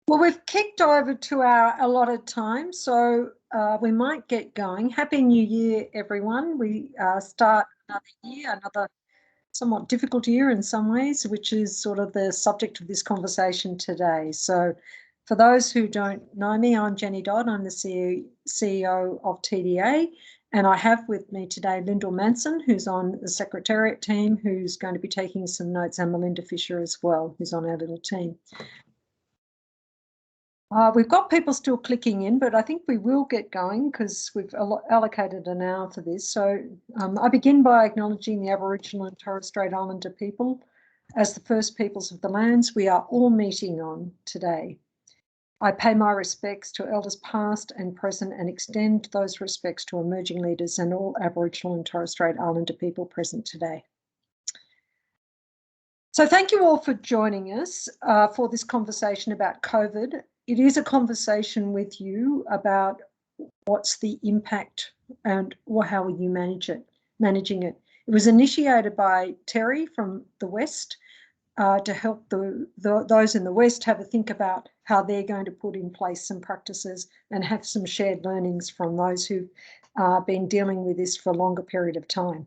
Well, we've kicked over to our allotted time, so we might get going. Happy New Year, everyone. We start another year, another somewhat difficult year in some ways, which is sort of the subject of this conversation today. So for those who don't know me, I'm Jenny Dodd. I'm the CEO of TDA, and I have with me today Lyndall Manson, who's on the Secretariat team, who's going to be taking some notes, and Melinda Fisher as well, who's on our little team. We've got people still clicking in, but I think we will get going because we've allocated an hour for this. So I begin by acknowledging the Aboriginal and Torres Strait Islander people as the first peoples of the lands we are all meeting on today. I pay my respects to elders past and present and extend those respects to emerging leaders and all Aboriginal and Torres Strait Islander people present today. So thank you all for joining us for this conversation about COVID. It is a conversation with you about what's the impact and how are you managing it. It was initiated by Terry from the West to help those in the West have a think about how they're going to put in place some practices and have some shared learnings from those who've been dealing with this for a longer period of time.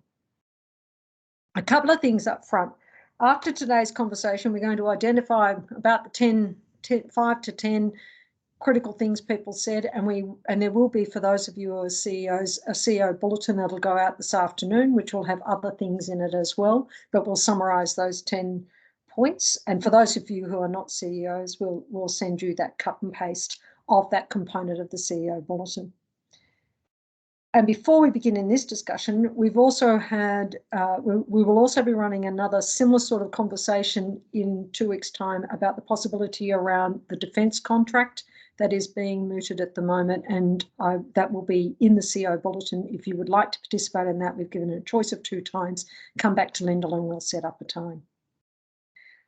A couple of things up front. After today's conversation, we're going to identify about the 5 to 10 critical things people said, and there will be, for those of you who are CEOs, a CEO bulletin that'll go out this afternoon, which will have other things in it as well, but we'll summarise those 10 points. And for those of you who are not CEOs, we'll send you that cut and paste of that component of the CEO bulletin. And before we begin in this discussion, we've also had, we will also be running another similar sort of conversation in 2 weeks' time about the possibility around the defence contract that is being mooted at the moment, and that will be in the CEO bulletin. If you would like to participate in that, we've given a choice of 2 times. Come back to Lyndall and we'll set up a time.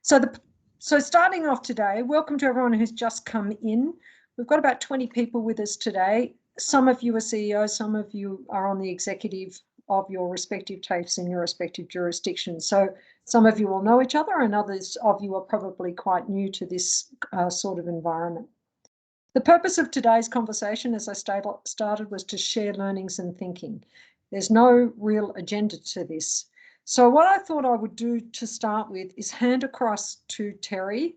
So starting off today, welcome to everyone who's just come in. We've got about 20 people with us today. Some of you are CEOs, some of you are on the executive of your respective TAFEs in your respective jurisdictions. So some of you will know each other and others of you are probably quite new to this sort of environment. The purpose of today's conversation, as I started, was to share learnings and thinking. There's no real agenda to this. So what I thought I would do to start with is hand across to Terry.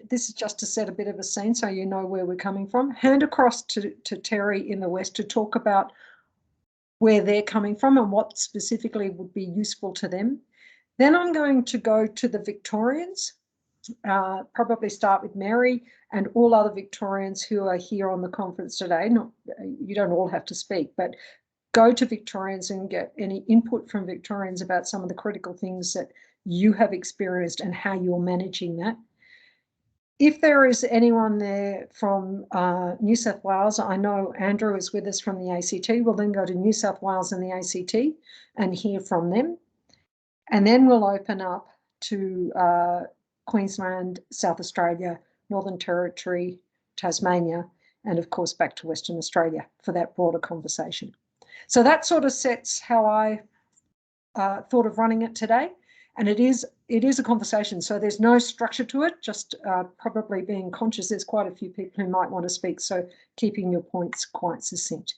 This is just to set a bit of a scene so you know where we're coming from. Hand across to Terry in the West to talk about where they're coming from and what specifically would be useful to them. Then I'm going to go to the Victorians, probably start with Mary and all other Victorians who are here on the conference today. You don't all have to speak, but go to Victorians and get any input from Victorians about some of the critical things that you have experienced and how you're managing that. If there is anyone there from New South Wales, I know Andrew is with us from the ACT. We'll then go to New South Wales and the ACT and hear from them. And then we'll open up to Queensland, South Australia, Northern Territory, Tasmania, and of course back to Western Australia for that broader conversation. So that sort of sets how I thought of running it today. And it is a conversation, so there's no structure to it, just probably being conscious there's quite a few people who might want to speak, so keeping your points quite succinct.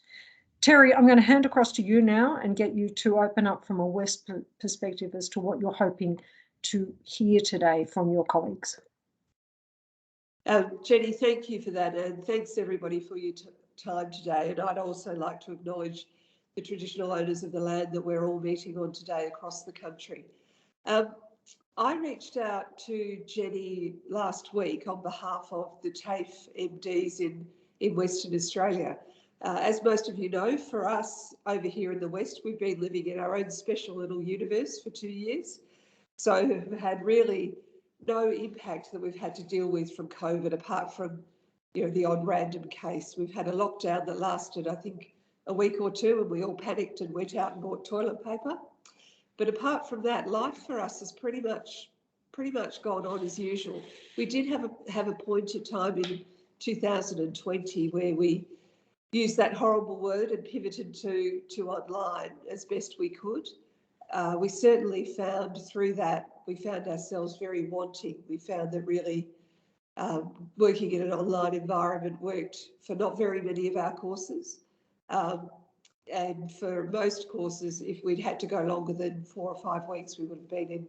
Terry, I'm going to hand across to you now and get you to open up from a West perspective as to what you're hoping to hear today from your colleagues. Jenny, thank you for that, and thanks everybody for your time today. And I'd also like to acknowledge the traditional owners of the land that we're all meeting on today across the country. I reached out to Jenny last week on behalf of the TAFE MDs in Western Australia. As most of you know, for us over here in the West, we've been living in our own special little universe for 2 years. So we've had really no impact that we've had to deal with from COVID, apart from the odd random case. We've had a lockdown that lasted, I think, a week or 2, and we all panicked and went out and bought toilet paper. But apart from that, life for us has pretty much gone on as usual. We did have a point of time in 2020 where we used that horrible word and pivoted to online as best we could. We certainly found through that, we found ourselves very wanting. We found that really working in an online environment worked for not very many of our courses. And for most courses, if we'd had to go longer than 4 or 5 weeks, we would have been in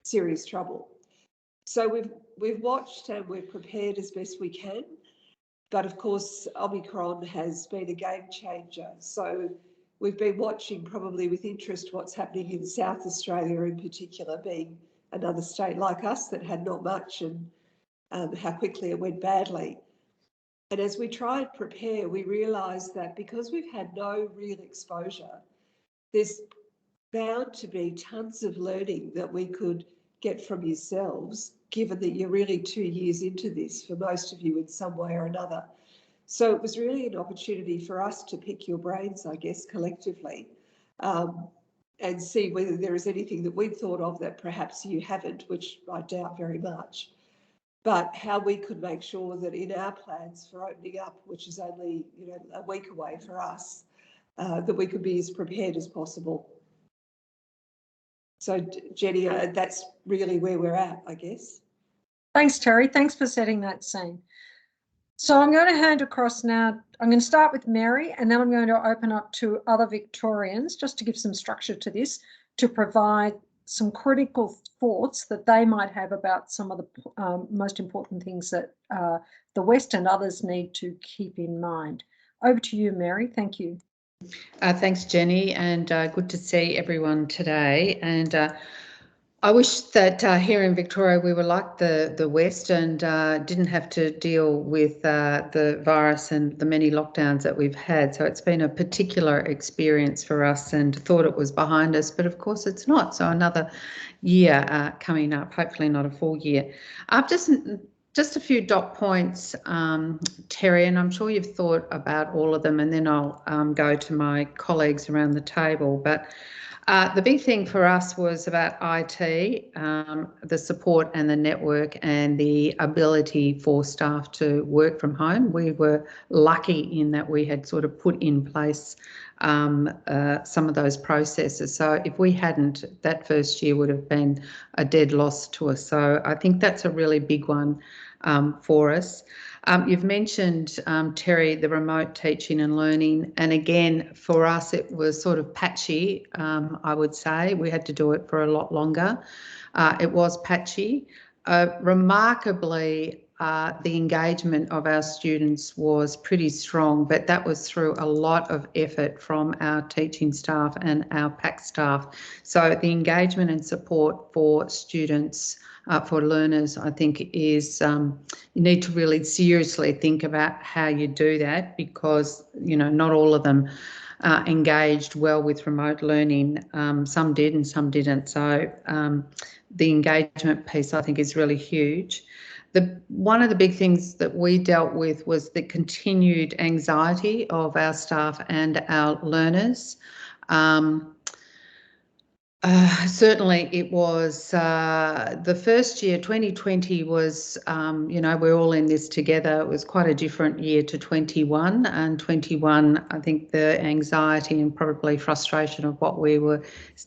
serious trouble. So we've watched and we've prepared as best we can. But of course, Omicron has been a game changer. So we've been watching probably with interest what's happening in South Australia in particular, being another state like us that had not much, and how quickly it went badly. And as we try and prepare, we realise that because we've had no real exposure, there's bound to be tons of learning that we could get from yourselves, given that you're really 2 years into this for most of you in some way or another. So it was really an opportunity for us to pick your brains, I guess, collectively, and see whether there is anything that we've thought of that perhaps you haven't, which I doubt very much, but how we could make sure that in our plans for opening up, which is only a week away for us, that we could be as prepared as possible. So, Jenny, that's really where we're at, I guess. Thanks, Terry. Thanks for setting that scene. So I'm going to hand across now. I'm going to start with Mary, and then I'm going to open up to other Victorians, just to give some structure to this, to provide some critical thoughts that they might have about some of the most important things that the West and others need to keep in mind. Over to you, Mary. Thank you. Thanks, Jenny, and good to see everyone today. And I wish that here in Victoria we were like the West and didn't have to deal with the virus and the many lockdowns that we've had. So it's been a particular experience for us, and thought it was behind us, but of course it's not. So another year coming up, hopefully not a full year. Just a few dot points, Terry, and I'm sure you've thought about all of them, and then I'll go to my colleagues around the table. But the big thing for us was about IT, the support and the network and the ability for staff to work from home. We were lucky in that we had sort of put in place some of those processes. So if we hadn't, that first year would have been a dead loss to us. So I think that's a really big one for us. You've mentioned, Terry, the remote teaching and learning. And again, for us, it was sort of patchy, I would say. We had to do it for a lot longer. It was patchy. Remarkably, the engagement of our students was pretty strong, but that was through a lot of effort from our teaching staff and our PAC staff. So the engagement and support for students, for learners, I think is, you need to really seriously think about how you do that, because, not all of them engaged well with remote learning. Some did and some didn't. So the engagement piece, I think, is really huge. One of the big things that we dealt with was the continued anxiety of our staff and our learners. Certainly it was the first year, 2020 was, we're all in this together. It was quite a different year to 21, and 21, I think the anxiety and probably frustration of what we were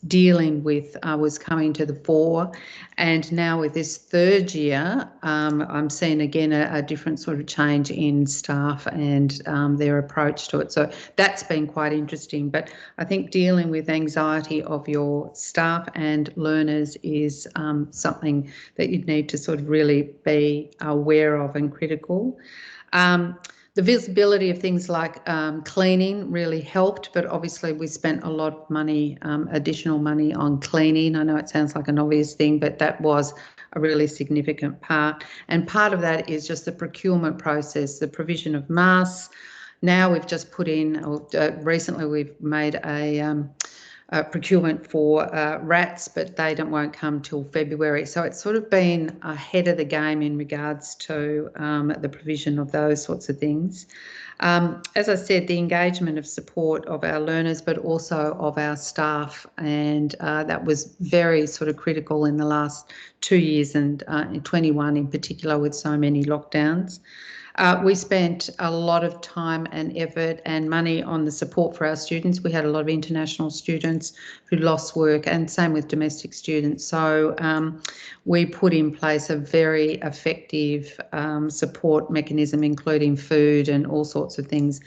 dealing with was coming to the fore. And now with this third year, I'm seeing again a different sort of change in staff and their approach to it. So that's been quite interesting. But I think dealing with anxiety of your staff and learners is something that you need to sort of really be aware of and critical. The visibility of things like cleaning really helped, but obviously we spent a lot of money, additional money on cleaning. I know it sounds like an obvious thing, but that was a really significant part. And part of that is just the procurement process, the provision of masks. Now we've just put in, recently we've made a procurement for rats, but they won't come till February. So it's sort of been ahead of the game in regards to the provision of those sorts of things. As I said, the engagement of support of our learners, but also of our staff, and that was very sort of critical in the last 2 years, and in 21 in particular with so many lockdowns. We spent a lot of time and effort and money on the support for our students. We had a lot of international students who lost work, and same with domestic students. So we put in place a very effective support mechanism, including food and all sorts of things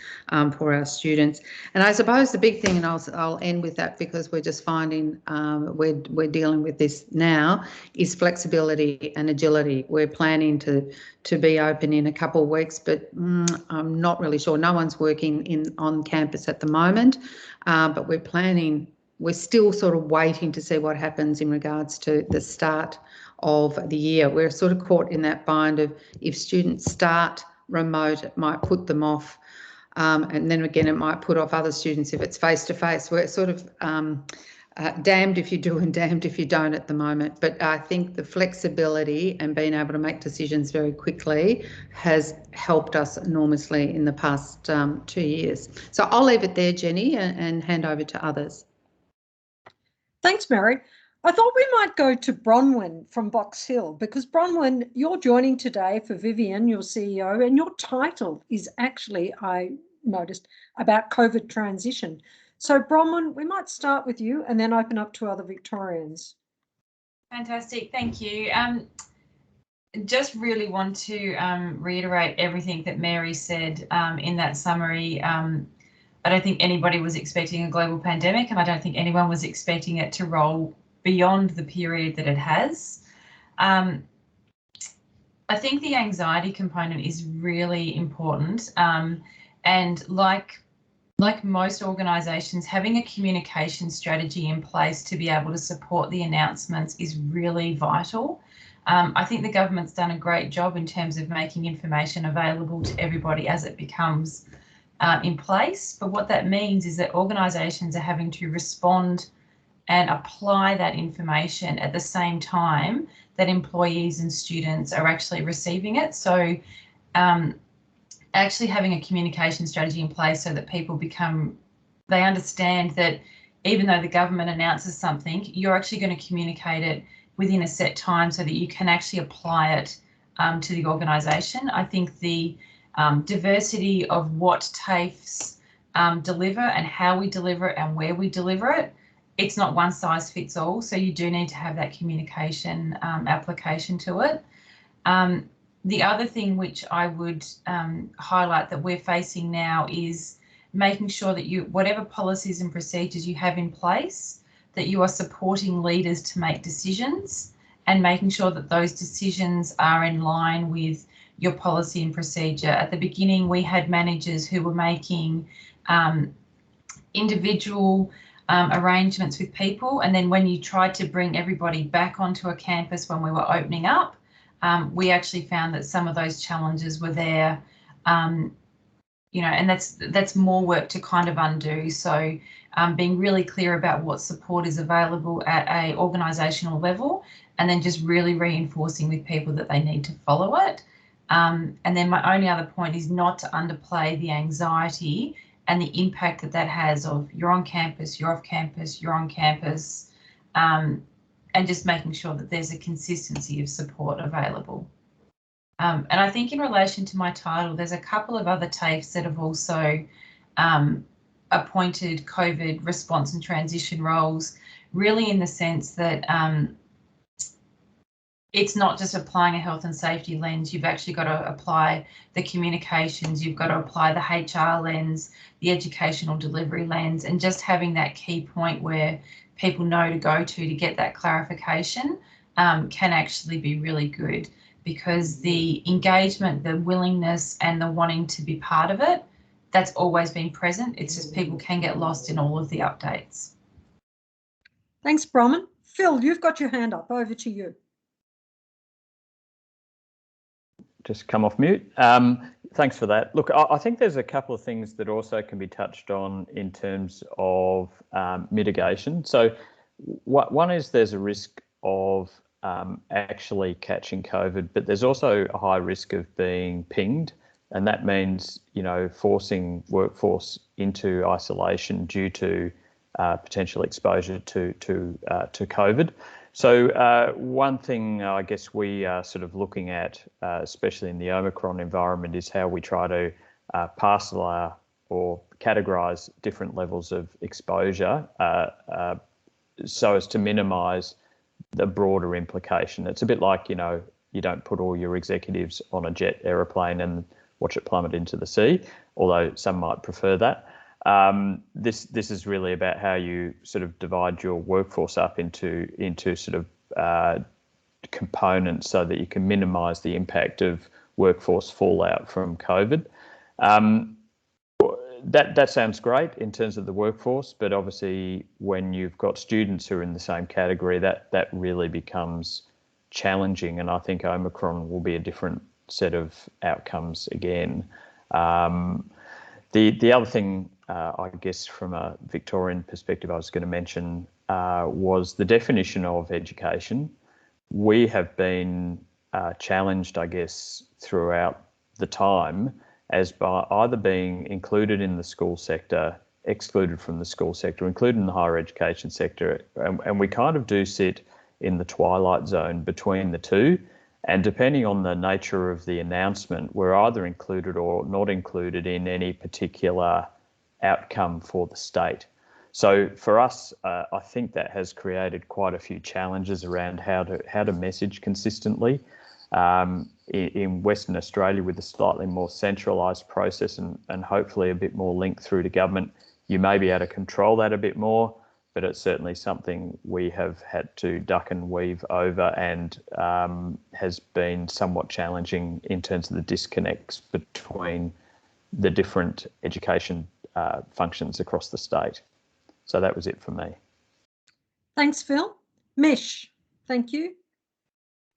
for our students. And I suppose the big thing, and I'll end with that because we're just finding we're dealing with this now, is flexibility and agility. We're planning to be open in a couple of weeks, but I'm not really sure. No one's working on campus at the moment, but we're still sort of waiting to see what happens in regards to the start of the year. We're sort of caught in that bind of if students start remote, it might put them off. And then again, it might put off other students if it's face-to-face. We're sort of damned if you do and damned if you don't at the moment. But I think the flexibility and being able to make decisions very quickly has helped us enormously in the past 2 years. So I'll leave it there, Jenny, and hand over to others. Thanks, Mary. I thought we might go to Bronwyn from Box Hill, because Bronwyn, you're joining today for Vivian, your CEO, and your title is actually, I noticed, about COVID transition. So Bronwyn, we might start with you and then open up to other Victorians. Fantastic, thank you. Just really want to reiterate everything that Mary said in that summary. I don't think anybody was expecting a global pandemic, and I don't think anyone was expecting it to roll beyond the period that it has. I think the anxiety component is really important, and like most organisations, having a communication strategy in place to be able to support the announcements is really vital. I think the government's done a great job in terms of making information available to everybody as it becomes in place. But what that means is that organisations are having to respond and apply that information at the same time that employees and students are actually receiving it. So actually having a communication strategy in place so that people they understand that even though the government announces something, you're actually going to communicate it within a set time so that you can actually apply it to the organisation. I think the diversity of what TAFEs deliver and how we deliver it and where we deliver it, it's not one size fits all. So you do need to have that communication application to it. The other thing which I would highlight that we're facing now is making sure that whatever policies and procedures you have in place, that you are supporting leaders to make decisions and making sure that those decisions are in line with your policy and procedure. At the beginning, we had managers who were making individual arrangements with people, and then when you tried to bring everybody back onto a campus when we were opening up, we actually found that some of those challenges were there, and that's more work to kind of undo. So being really clear about what support is available at a organisational level, and then just really reinforcing with people that they need to follow it. And then my only other point is not to underplay the anxiety and the impact that has of you're on campus, you're off campus, you're on campus, and just making sure that there's a consistency of support available. And I think in relation to my title, there's a couple of other TAFEs that have also appointed COVID response and transition roles, really in the sense that it's not just applying a health and safety lens. You've actually got to apply the communications, you've got to apply the HR lens, the educational delivery lens, and just having that key point where people know to go to get that clarification can actually be really good, because the engagement, the willingness and the wanting to be part of it, that's always been present. It's just people can get lost in all of the updates. Thanks, Bronwyn. Phil, you've got your hand up. Over to you. Just come off mute. Thanks for that. Look, I think there's a couple of things that also can be touched on in terms of mitigation. So one is there's a risk of actually catching COVID, but there's also a high risk of being pinged. And that means, forcing workforce into isolation due to potential exposure to COVID. So one thing I guess we are sort of looking at, especially in the Omicron environment, is how we try to parcel or categorise different levels of exposure so as to minimise the broader implication. It's a bit like, you know, you don't put all your executives on a jet aeroplane and watch it plummet into the sea, although some might prefer that. This is really about how you sort of divide your workforce up into sort of components so that you can minimise the impact of workforce fallout from COVID. That sounds great in terms of the workforce, but obviously when you've got students who are in the same category, that really becomes challenging, and I think Omicron will be a different set of outcomes again. The other thing, I guess, from a Victorian perspective, I was going to mention was the definition of education. We have been challenged, I guess, throughout the time as by either being included in the school sector, excluded from the school sector, included in the higher education sector, and we kind of do sit in the twilight zone between the two. And depending on the nature of the announcement, we're either included or not included in any particular outcome for the state. So for us, I think that has created quite a few challenges around how to message consistently. In Western Australia, with a slightly more centralised process and hopefully a bit more link through to government, you may be able to control that a bit more, but it's certainly something we have had to duck and weave over, and has been somewhat challenging in terms of the disconnects between the different education functions across the state. So that was it for me. Thanks, Phil. Mish, thank you.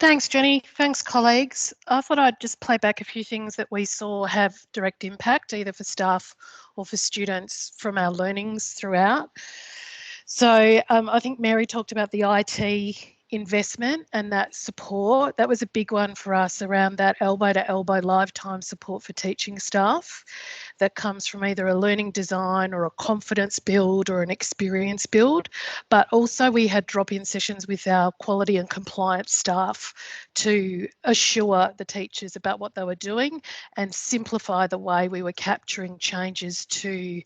Thanks, Jenny. Thanks, colleagues. I thought I'd just play back a few things that we saw have direct impact, either for staff or for students from our learnings throughout. So I think Mary talked about the IT investment and that support. That was a big one for us, around that elbow-to-elbow lifetime support for teaching staff that comes from either a learning design or a confidence build or an experience build. But also we had drop-in sessions with our quality and compliance staff to assure the teachers about what they were doing and simplify the way we were capturing changes to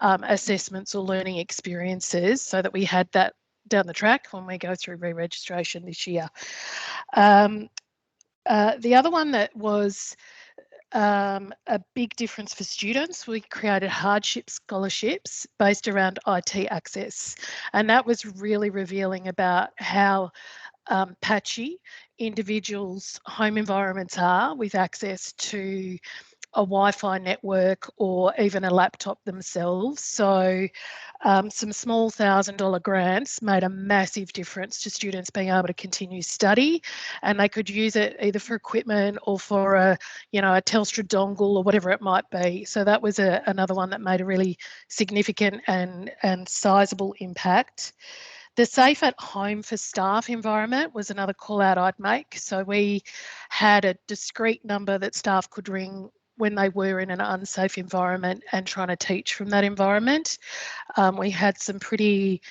assessments or learning experiences, so that we had that down the track when we go through re-registration this year. The other one that was a big difference for students, we created hardship scholarships based around IT access, and that was really revealing about how patchy individuals' home environments are with access to a Wi-Fi network or even a laptop themselves. So some small $1,000 grants made a massive difference to students being able to continue study, and they could use it either for equipment or for a Telstra dongle or whatever it might be. So that was another one that made a really significant and sizable impact. The Safe at Home for Staff environment was another call out I'd make. So we had a discrete number that staff could ring when they were in an unsafe environment and trying to teach from that environment. We had some pretty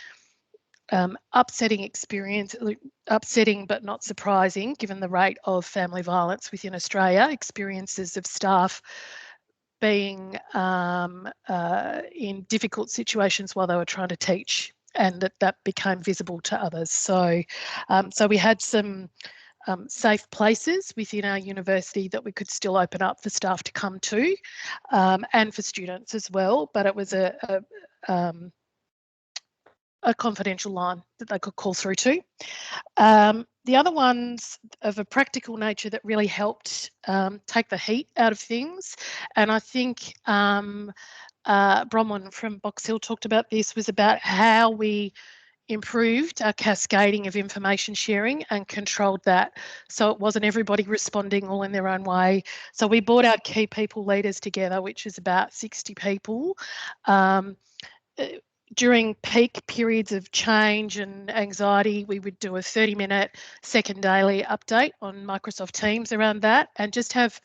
upsetting but not surprising, given the rate of family violence within Australia, experiences of staff being in difficult situations while they were trying to teach, and that became visible to others. So we had some safe places within our university that we could still open up for staff to come to, and for students as well, but it was a confidential line that they could call through to. The other ones of a practical nature that really helped take the heat out of things, and I think Bron from Box Hill talked about this, was about how we improved our cascading of information sharing and controlled that, so it wasn't everybody responding all in their own way. So we brought our key people leaders together, which is about 60 people, during peak periods of change and anxiety. We would do a 30-minute second daily update on Microsoft Teams around that, and just have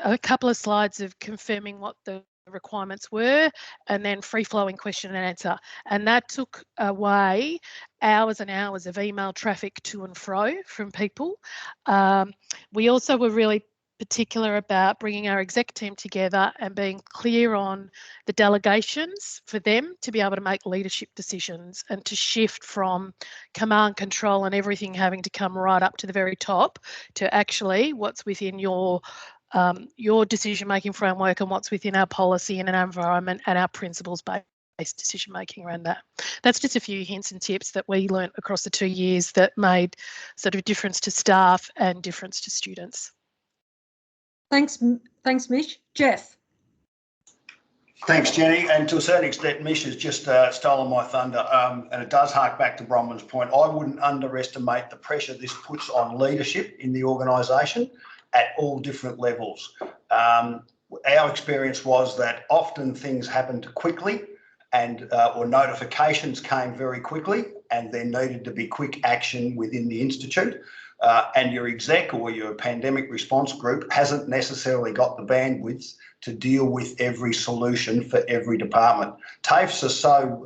a couple of slides of confirming what the requirements were, and then free-flowing question and answer. And that took away hours and hours of email traffic to and fro from people. We also were really particular about bringing our exec team together and being clear on the delegations for them to be able to make leadership decisions and to shift from command control and everything having to come right up to the very top to actually what's within your decision-making framework and what's within our policy and our environment and our principles-based decision-making around that. That's just a few hints and tips that we learnt across the 2 years that made sort of difference to staff and difference to students. Thanks, Mish. Jeff. Thanks, Jenny. And to a certain extent, Mish has just stolen my thunder. And it does hark back to Bronwyn's point. I wouldn't underestimate the pressure this puts on leadership in the organisation at all different levels. Our experience was that often things happened quickly and or notifications came very quickly, and there needed to be quick action within the institute. And your exec or your pandemic response group hasn't necessarily got the bandwidth to deal with every solution for every department. TAFEs are so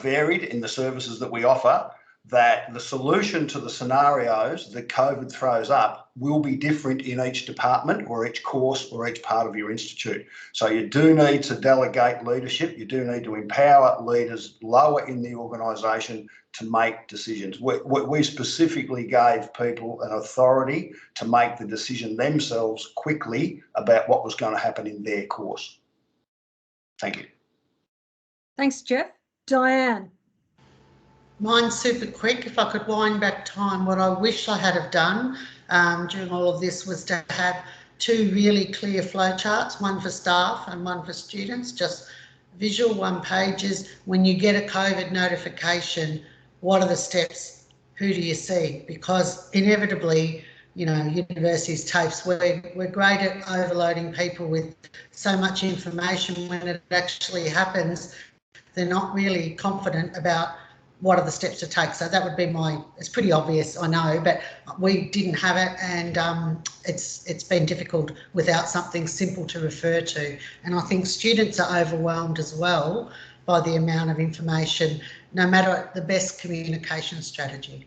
varied in the services that we offer that the solution to the scenarios that COVID throws up will be different in each department or each course or each part of your institute. So you do need to delegate leadership. You do need to empower leaders lower in the organisation to make decisions. We specifically gave people an authority to make the decision themselves quickly about what was going to happen in their course. Thank you. Thanks, Jeff. Diane. Mine's super quick. If I could wind back time, what I wish I had have done during all of this was to have 2 really clear flowcharts, one for staff and one for students, just visual one-pages. When you get a COVID notification, what are the steps? Who do you see? Because inevitably, you know, universities, TAFEs, we're great at overloading people with so much information. When it actually happens, they're not really confident about what are the steps to take. So that would be it's pretty obvious, I know, but we didn't have it, and it's been difficult without something simple to refer to. And I think students are overwhelmed as well by the amount of information, no matter the best communication strategy.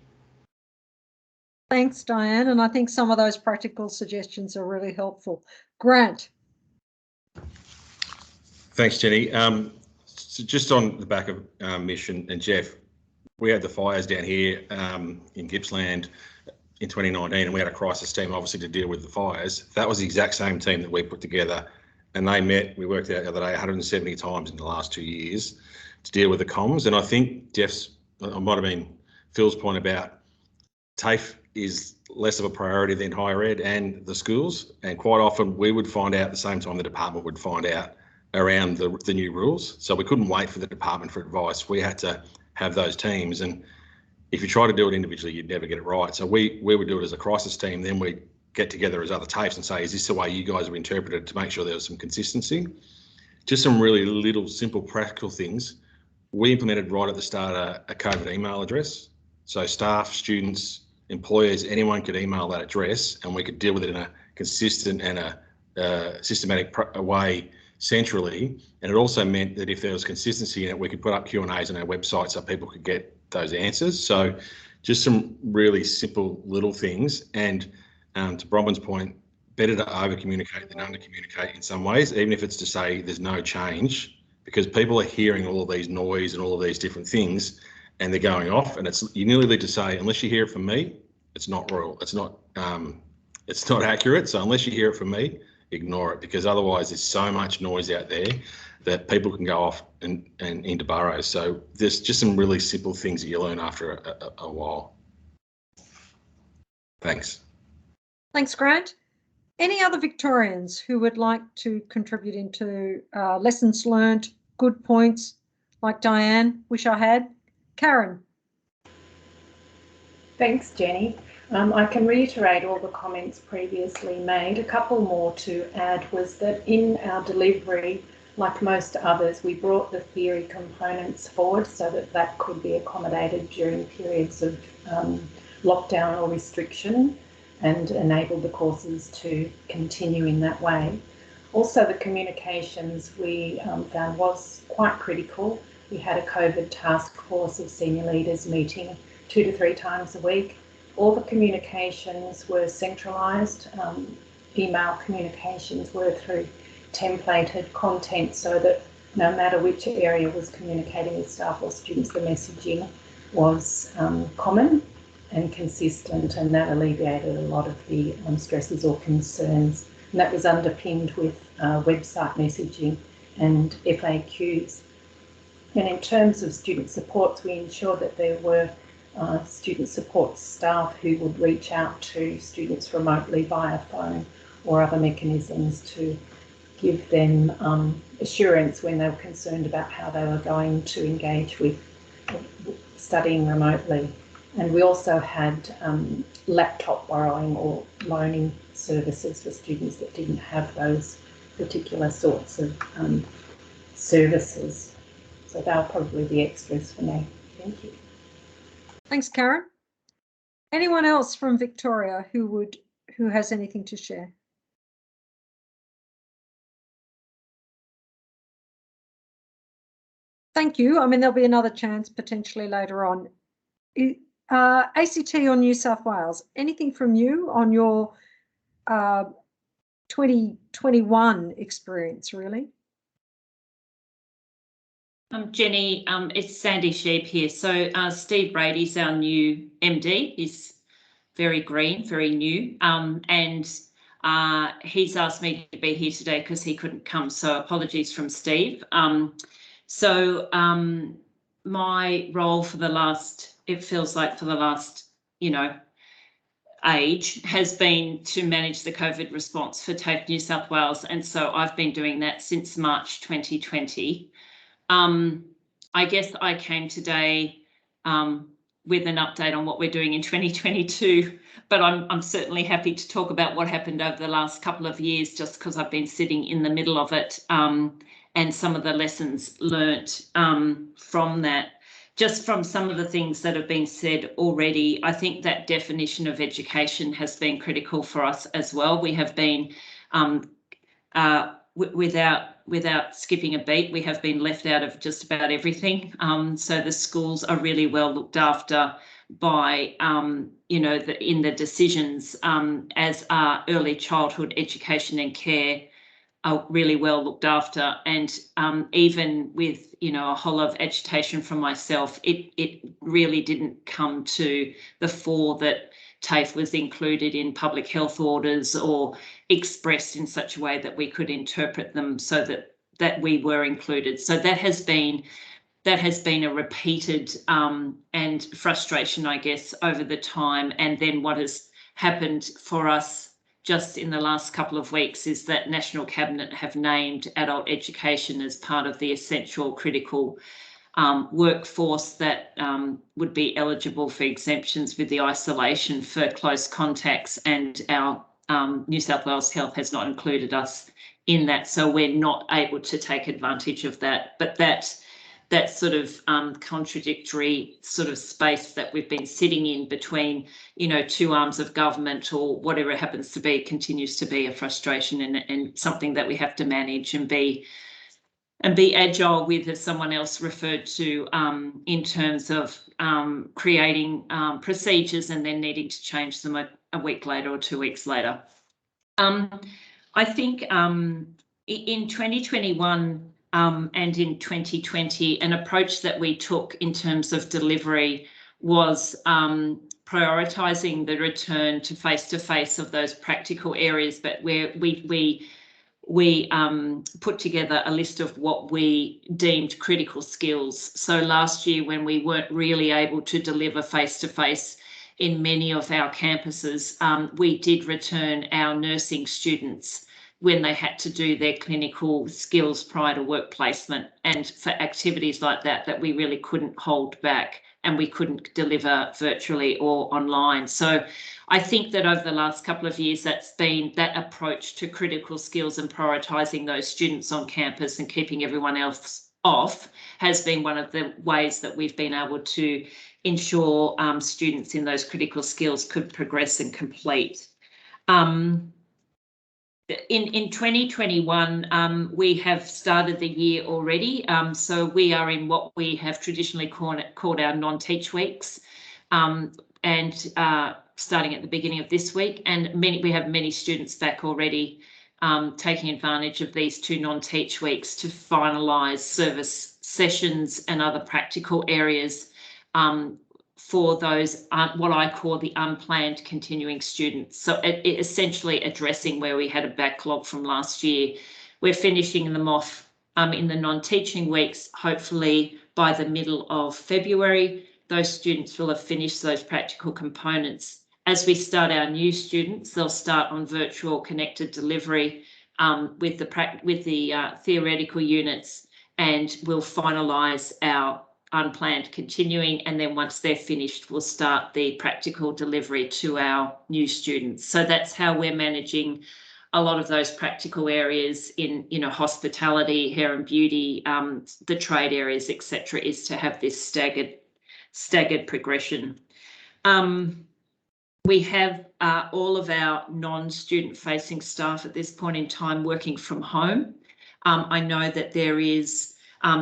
Thanks, Diane. And I think some of those practical suggestions are really helpful. Grant. Thanks, Jenny. So just on the back of Mish and Jeff, we had the fires down here in Gippsland in 2019, and we had a crisis team obviously to deal with the fires. That was the exact same team that we put together, and they met, we worked out the other day, 170 times in the last 2 years to deal with the comms. And I think Jeff's, it might have been Phil's point about TAFE is less of a priority than higher ed and the schools, and quite often we would find out at the same time the department would find out around the new rules. So we couldn't wait for the department for advice. We had to have those teams, and if you try to do it individually, you'd never get it right. So we would do it as a crisis team, then we'd get together as other TAFEs and say, is this the way you guys have interpreted, to make sure there was some consistency? Just some really little simple practical things. We implemented right at the start a COVID email address. So staff, students, employers, anyone could email that address, and we could deal with it in a consistent and a systematic way centrally. And it also meant that if there was consistency in it, we could put up Q&As on our website so people could get those answers. So just some really simple little things. And to Bronwyn's point, better to over communicate than under communicate in some ways, even if it's to say there's no change, because people are hearing all of these noise and all of these different things, and they're going off, and you nearly need to say, unless you hear it from me, it's not real, it's not accurate. So unless you hear it from me, ignore it, because otherwise there's so much noise out there that people can go off and into burrows. So there's just some really simple things that you learn after a while. Thanks. Thanks, Grant. Any other Victorians who would like to contribute into lessons learned, good points, like Diane, wish I had? Karen. Thanks, Jenny. I can reiterate all the comments previously made. A couple more to add was that in our delivery, like most others, we brought the theory components forward so that that could be accommodated during periods of lockdown or restriction, and enabled the courses to continue in that way. Also, the communications we found was quite critical. We had a COVID task force of senior leaders meeting 2 to 3 times a week. All the communications were centralised. Email communications were through templated content so that no matter which area was communicating with staff or students, the messaging was common and consistent, and that alleviated a lot of the stresses or concerns. And that was underpinned with website messaging and FAQs. And in terms of student supports, we ensured that there were student support staff who would reach out to students remotely via phone or other mechanisms to give them assurance when they were concerned about how they were going to engage with studying remotely. And we also had laptop borrowing or loaning services for students that didn't have those particular sorts of services. So they'll probably be extras for me. Thank you. Thanks, Karen. Anyone else from Victoria who has anything to share? Thank you. I mean, there'll be another chance potentially later on. ACT or New South Wales, anything from you on your 2021 experience, really? Jenny, it's Sandy Sheep here. So Steve Brady's our new MD. He's very green, very new, and he's asked me to be here today because he couldn't come. So apologies from Steve. My role for the last, it feels like for the last, age has been to manage the COVID response for TAFE New South Wales. And so I've been doing that since March 2020. I guess I came today with an update on what we're doing in 2022, but I'm certainly happy to talk about what happened over the last couple of years, just because I've been sitting in the middle of it, and some of the lessons learnt from that. Just from some of the things that have been said already, I think that definition of education has been critical for us as well. We have been, without skipping a beat, we have been left out of just about everything. So the schools are really well looked after by, in the decisions, as are early childhood education and care are really well looked after. And even with, a whole lot of agitation from myself, it really didn't come to the fore that TAFE was included in public health orders or expressed in such a way that we could interpret them so that we were included. So that has been a repeated and frustration, I guess, over the time. And then what has happened for us just in the last couple of weeks is that National Cabinet have named adult education as part of the essential critical workforce that would be eligible for exemptions with the isolation for close contacts, and our New South Wales Health has not included us in that, so we're not able to take advantage of that. But that sort of contradictory sort of space that we've been sitting in between, two arms of government or whatever it happens to be, continues to be a frustration and something that we have to manage and be agile with, as someone else referred to, in terms of creating procedures and then needing to change them a week later or 2 weeks later. I think in 2021 and in 2020, an approach that we took in terms of delivery was prioritising the return to face-to-face of those practical areas, but where we put together a list of what we deemed critical skills. So last year, when we weren't really able to deliver face-to-face in many of our campuses, we did return our nursing students when they had to do their clinical skills prior to work placement, and for activities like that we really couldn't hold back and we couldn't deliver virtually or online. So I think that over the last couple of years, that's been that approach to critical skills and prioritising those students on campus and keeping everyone else off has been one of the ways that we've been able to ensure students in those critical skills could progress and complete. In 2021, we have started the year already. So we are in what we have traditionally called our non-teach weeks, and starting at the beginning of this week. And we have many students back already taking advantage of these 2 non-teach weeks to finalise service sessions and other practical areas for those, what I call the unplanned continuing students. So it essentially addressing where we had a backlog from last year. We're finishing them off in the non-teaching weeks, hopefully by the middle of February. Those students will have finished those practical components. As we start our new students, they'll start on virtual connected delivery with the theoretical units, and we'll finalise our unplanned continuing, and then once they're finished, we'll start the practical delivery to our new students. So that's how we're managing a lot of those practical areas in, hospitality, hair and beauty, the trade areas, etc., is to have this staggered progression. We have all of our non-student facing staff at this point in time working from home. I know that there is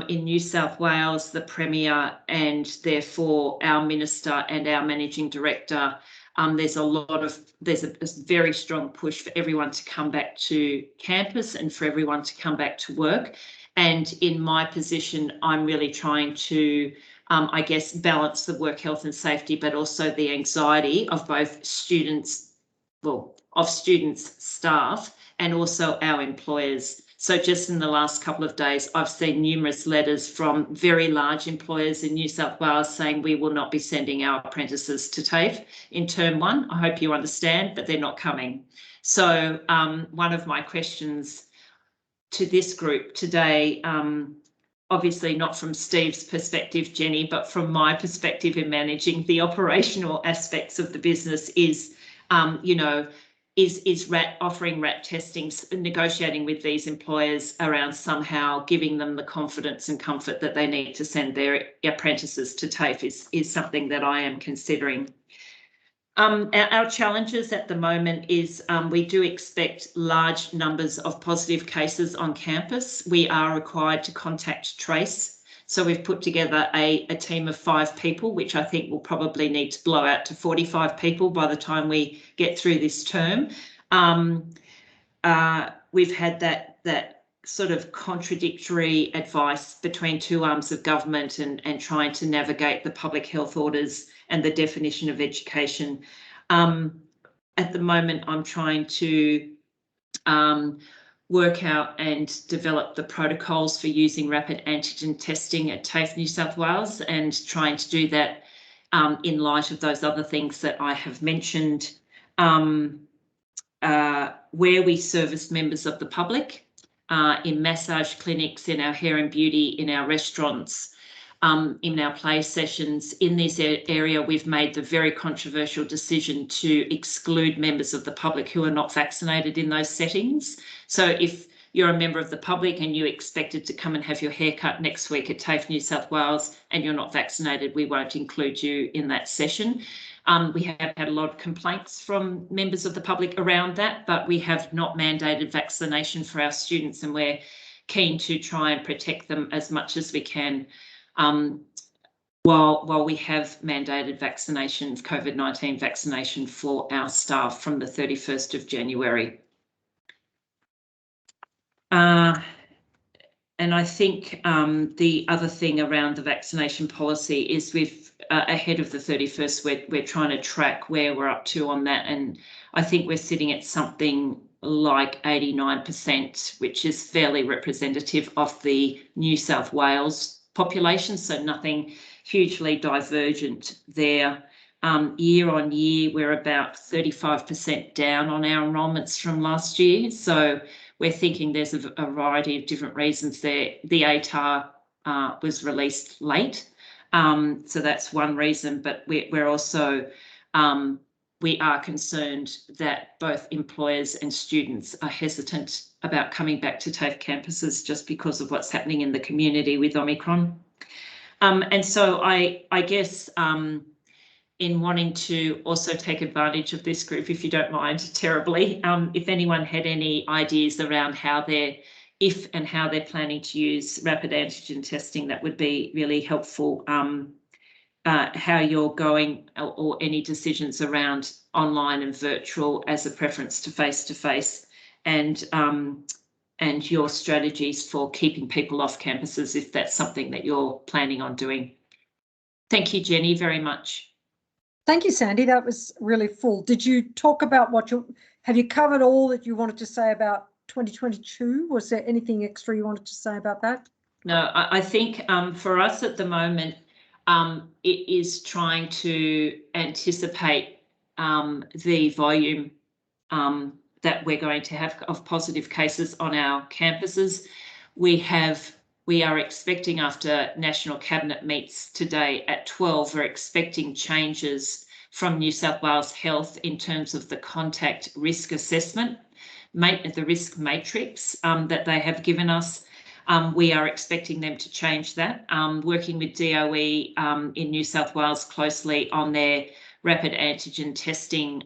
in New South Wales, the Premier and therefore our Minister and our Managing Director, there's a very strong push for everyone to come back to campus and for everyone to come back to work. And in my position, I'm really trying to, I guess, balance the work health and safety, but also the anxiety of both students, staff, and also our employers. So just in the last couple of days, I've seen numerous letters from very large employers in New South Wales saying we will not be sending our apprentices to TAFE in term 1. I hope you understand, but they're not coming. So one of my questions to this group today, obviously not from Steve's perspective, Jenny, but from my perspective in managing the operational aspects of the business is, is offering RAT testing, negotiating with these employers around somehow giving them the confidence and comfort that they need to send their apprentices to TAFE is something that I am considering. Our challenges at the moment is we do expect large numbers of positive cases on campus. We are required to contact trace. So we've put together a team of 5 people, which I think will probably need to blow out to 45 people by the time we get through this term. We've had that sort of contradictory advice between 2 arms of government and trying to navigate the public health orders and the definition of education. At the moment, I'm trying to work out and develop the protocols for using rapid antigen testing at TAFE New South Wales, and trying to do that in light of those other things that I have mentioned, where we service members of the public, in massage clinics, in our hair and beauty, in our restaurants, in our play sessions. In this area, we've made the very controversial decision to exclude members of the public who are not vaccinated in those settings. So if you're a member of the public and you expected to come and have your hair cut next week at TAFE New South Wales and you're not vaccinated, we won't include you in that session. We have had a lot of complaints from members of the public around that, but we have not mandated vaccination for our students, and we're keen to try and protect them as much as we can. While we have mandated vaccination, COVID-19 vaccination for our staff from the 31st of January. And I think the other thing around the vaccination policy is ahead of the 31st, we're trying to track where we're up to on that. And I think we're sitting at something like 89%, which is fairly representative of the New South Wales population. So nothing hugely divergent there. Year on year, we're about 35% down on our enrolments from last year. So we're thinking there's a variety of different reasons there. The ATAR was released late. So that's one reason, but we're also, we are concerned that both employers and students are hesitant about coming back to TAFE campuses just because of what's happening in the community with Omicron. And so I guess in wanting to also take advantage of this group, if you don't mind terribly. If anyone had any ideas around how if and how they're planning to use rapid antigen testing, that would be really helpful. How you're going, or any decisions around online and virtual as a preference to face-to-face, and your strategies for keeping people off campuses, if that's something that you're planning on doing. Thank you, Jenny, very much. Thank you, Sandy. That was really full. Did you talk about have you covered all that you wanted to say about 2022? Was there anything extra you wanted to say about that? No, I think for us at the moment, it is trying to anticipate the volume that we're going to have of positive cases on our campuses. We are expecting, after National Cabinet meets today at 12, we're expecting changes from New South Wales Health in terms of the contact risk assessment, the risk matrix that they have given us. We are expecting them to change that, working with DOE in New South Wales closely on their rapid antigen testing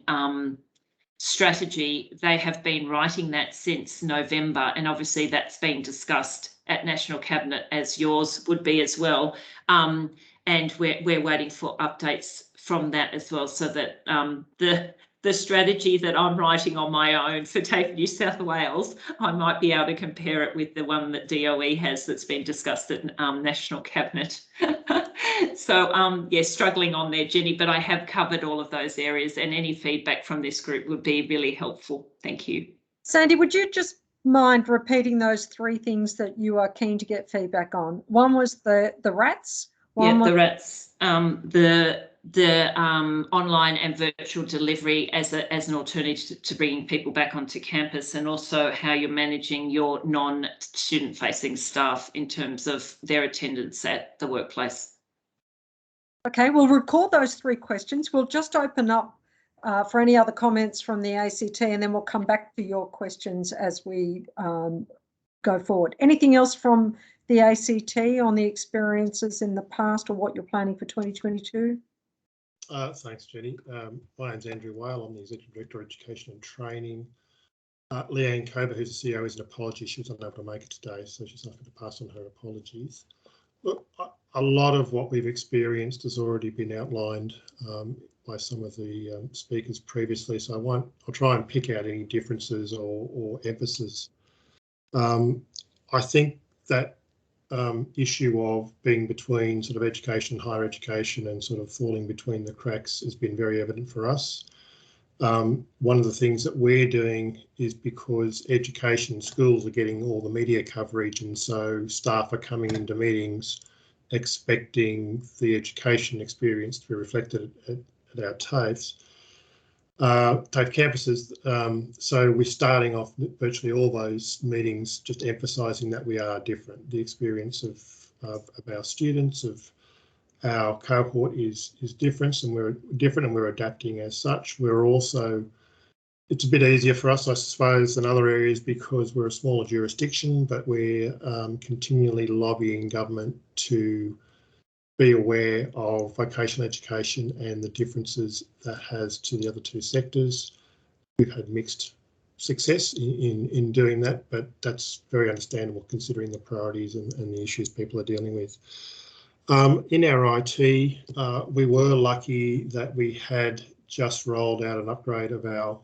strategy. They have been writing that since November, and obviously that's been discussed at National Cabinet, as yours would be as well. And we're waiting for updates from that as well, so that the strategy that I'm writing on my own for TAFE New South Wales, I might be able to compare it with the one that DOE has that's been discussed at National Cabinet. So yeah, struggling on there, Jenny, but I have covered all of those areas, and any feedback from this group would be really helpful. Thank you. Sandy, would you just mind repeating those three things that you are keen to get feedback on? One was the rats. The rats. The online and virtual delivery as an alternative to bringing people back onto campus, and also how you're managing your non-student facing staff in terms of their attendance at the workplace. Okay, we'll record those three questions. We'll just open up for any other comments from the ACT, and then we'll come back to your questions as we go forward. Anything else from the ACT on the experiences in the past, or what you're planning for 2022? Thanks, Jenny. My name's Andrew Whale. I'm the Executive Director of Education and Training. Leanne Kober, who's the CEO, is an apology. She was unable to make it today, so she's not going to pass on her apologies. Look, a lot of what we've experienced has already been outlined by some of the speakers previously, so I'll try and pick out any differences or emphasis. I think that issue of being between sort of education, higher education, and sort of falling between the cracks has been very evident for us. One of the things that we're doing is, because education schools are getting all the media coverage, and so staff are coming into meetings expecting the education experience to be reflected at our TAFEs. TAFE campuses, so we're starting off virtually all those meetings just emphasising that we are different. The experience of our students, of our cohort is different, and we're adapting as such. We're also, it's a bit easier for us, I suppose, than other areas because we're a smaller jurisdiction, but we're continually lobbying government to be aware of vocational education and the differences that has to the other two sectors. We've had mixed success in doing that, but that's very understandable considering the priorities and the issues people are dealing with. In our IT, we were lucky that we had just rolled out an upgrade of our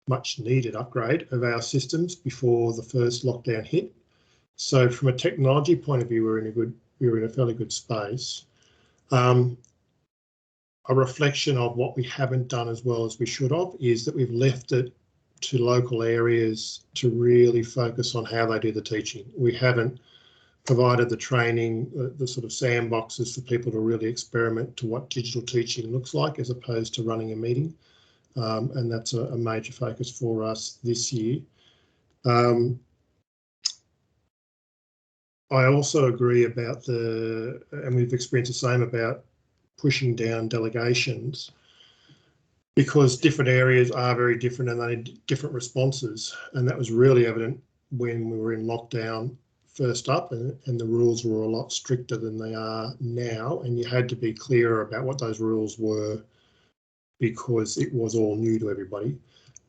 much needed upgrade of our systems before the first lockdown hit. So from a technology point of view, we were in a fairly good space. A reflection of what we haven't done as well as we should have is that we've left it to local areas to really focus on how they do the teaching. We haven't provided the training, the sort of sandboxes for people to really experiment to what digital teaching looks like as opposed to running a meeting. And that's a major focus for us this year. I also agree about and we've experienced the same about pushing down delegations, because different areas are very different and they need different responses. And that was really evident when we were in lockdown first up, and the rules were a lot stricter than they are now, and you had to be clearer about what those rules were because it was all new to everybody.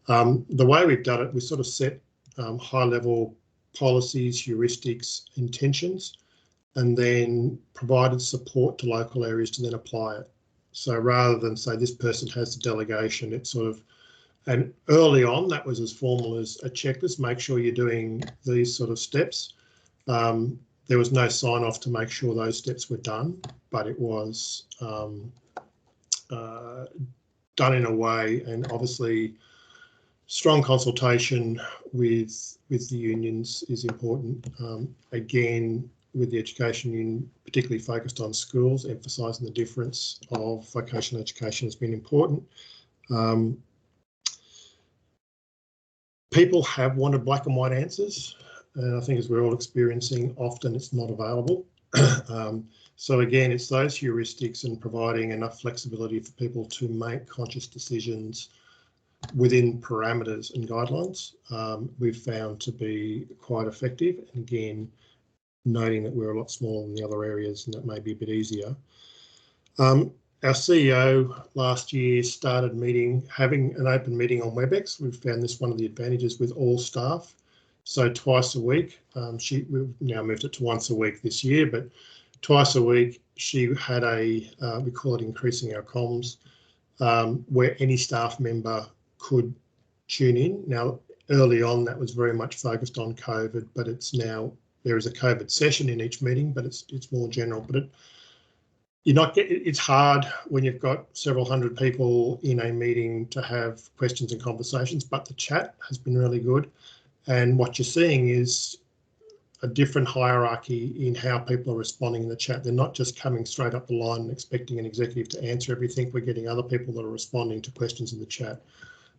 The way we've done it, we sort of set high-level policies, heuristics, intentions, and then provided support to local areas to then apply it. So rather than say this person has the delegation, it's sort of, and early on that was as formal as a checklist, make sure you're doing these sort of steps. There was no sign off to make sure those steps were done, but it was done in a way, and obviously strong consultation with the unions is important. Again, with the education union, particularly focused on schools, emphasising the difference of vocational education has been important. People have wanted black and white answers, and I think as we're all experiencing, often it's not available. So again, it's those heuristics and providing enough flexibility for people to make conscious decisions within parameters and guidelines, we've found to be quite effective. And again, noting that we're a lot smaller than the other areas and that may be a bit easier. Our CEO last year started having an open meeting on WebEx. We've found this one of the advantages with all staff. So twice a week, we've now moved it to once a week this year, but twice a week she had we call it increasing our comms, where any staff member could tune in. Now, early on, that was very much focused on COVID, but it's now, there is a COVID session in each meeting, but it's more general. But it's hard when you've got several hundred people in a meeting to have questions and conversations, but the chat has been really good. And what you're seeing is a different hierarchy in how people are responding in the chat. They're not just coming straight up the line and expecting an executive to answer everything. We're getting other people that are responding to questions in the chat.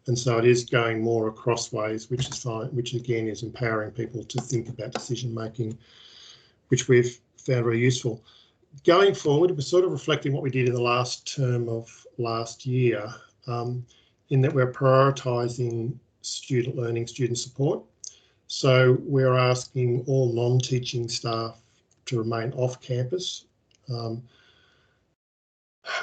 And so it is going more across ways, which is fine, which again is empowering people to think about decision making, which we've found very useful. Going forward, we're sort of reflecting what we did in the last term of last year, in that we're prioritising student learning, student support. So we're asking all non-teaching staff to remain off campus.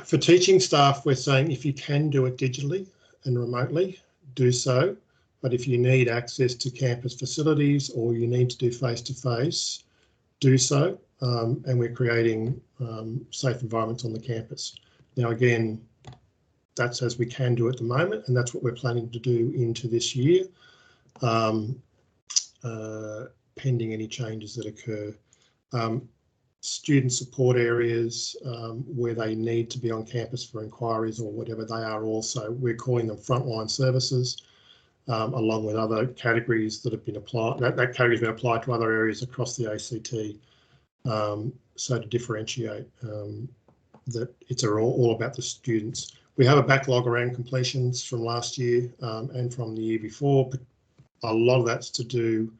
For teaching staff, we're saying if you can do it digitally and remotely, do so. But if you need access to campus facilities or you need to do face-to-face, do so. And we're creating safe environments on the campus. Now, again, that's as we can do at the moment, and that's what we're planning to do into this year, pending any changes that occur. Student support areas where they need to be on campus for inquiries or whatever they are also, we're calling them frontline services, along with other categories that have been applied. That category has been applied to other areas across the ACT. So to differentiate that it's all about the students. We have a backlog around completions from last year and from the year before, but a lot of that's to do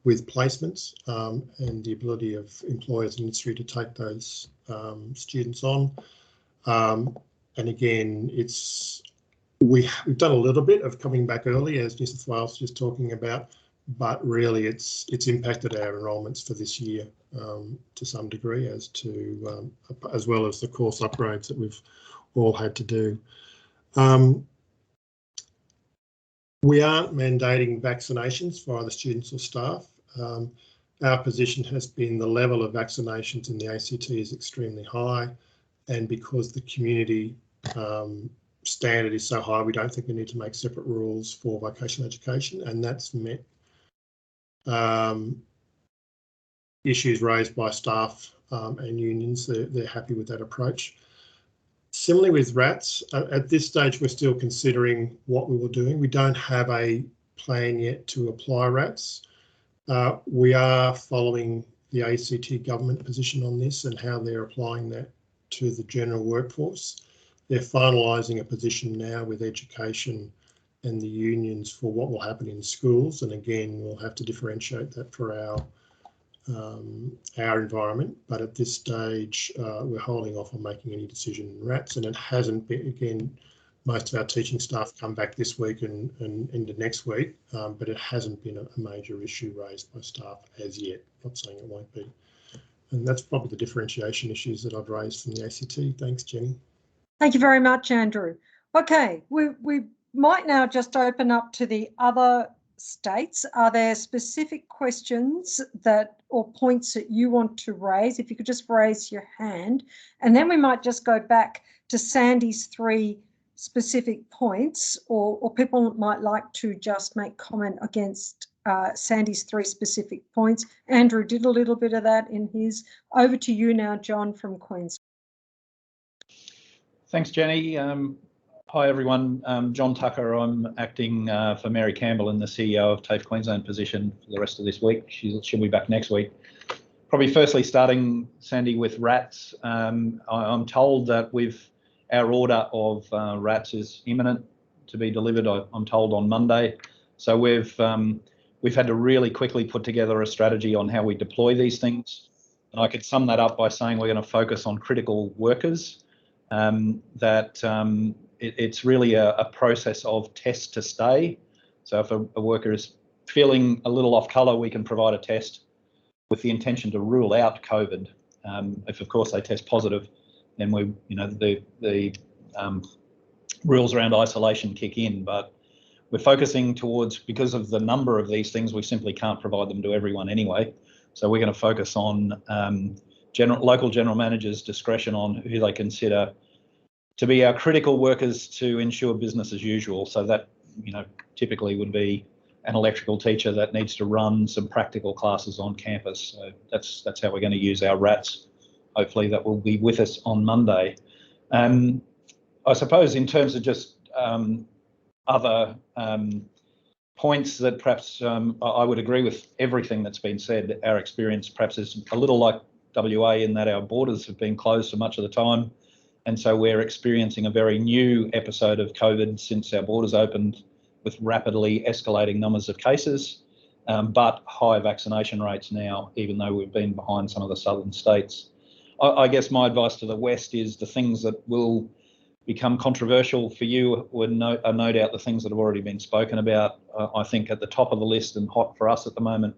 with placements and the ability of employers and industry to take those students on. And again, we've done a little bit of coming back early, as New South Wales was just talking about, but really it's impacted our enrolments for this year to some degree, as well as the course upgrades that we've all had to do. We aren't mandating vaccinations for either students or staff. Our position has been the level of vaccinations in the ACT is extremely high, and because the community standard is so high, we don't think we need to make separate rules for vocational education, and that's met issues raised by staff and unions. They're happy with that approach. Similarly with RATs, at this stage we're still considering what we were doing. We don't have a plan yet to apply RATs. We are following the ACT government position on this and how they're applying that to the general workforce. They're finalising a position now with education and the unions for what will happen in schools, and again we'll have to differentiate that for our environment, but at this stage we're holding off on making any decision in RATs, and it hasn't been, again, most of our teaching staff come back this week and into next week, but it hasn't been a major issue raised by staff as yet. Not saying it won't be. And that's probably the differentiation issues that I've raised from the ACT. Thanks, Jenny. Thank you very much, Andrew. Okay, we might now just open up to the other states. Are there specific questions or points that you want to raise? If you could just raise your hand, and then we might just go back to Sandy's 3 specific points, or people might like to just make comment against Sandy's 3 specific points. Andrew did a little bit of that in his. Over to you now, John from Queensland. Thanks, Jenny. Hi, everyone. John Tucker. I'm acting for Mary Campbell in the CEO of TAFE Queensland position for the rest of this week. She'll be back next week. Probably firstly starting, Sandy, with RATs. I'm told that our order of RATs is imminent to be delivered, I'm told, on Monday. So we've had to really quickly put together a strategy on how we deploy these things. And I could sum that up by saying we're going to focus on critical workers, it's really a process of test to stay. So if a worker is feeling a little off colour, we can provide a test with the intention to rule out COVID. If of course they test positive, then the rules around isolation kick in. But we're focusing towards, because of the number of these things, we simply can't provide them to everyone anyway. So we're going to focus on local general managers' discretion on who they consider to be our critical workers to ensure business as usual. So that, typically would be an electrical teacher that needs to run some practical classes on campus. So that's how we're going to use our RATs. Hopefully that will be with us on Monday. I suppose in terms of just other points that perhaps I would agree with everything that's been said. Our experience perhaps is a little like WA in that our borders have been closed for much of the time. And so we're experiencing a very new episode of COVID since our borders opened, with rapidly escalating numbers of cases, but high vaccination rates now, even though we've been behind some of the southern states. I guess my advice to the West is the things that will become controversial for you are no doubt the things that have already been spoken about. I think at the top of the list and hot for us at the moment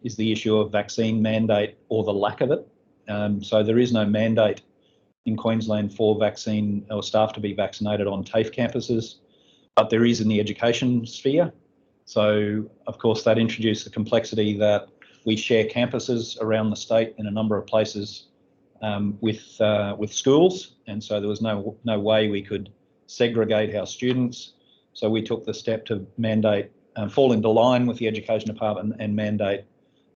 is the issue of vaccine mandate or the lack of it. So there is no mandate in Queensland for vaccine or staff to be vaccinated on TAFE campuses, but there is in the education sphere. So of course that introduced the complexity that we share campuses around the state in a number of places with schools, and so there was no way we could segregate our students. So we took the step to mandate, fall into line with the Education Department and mandate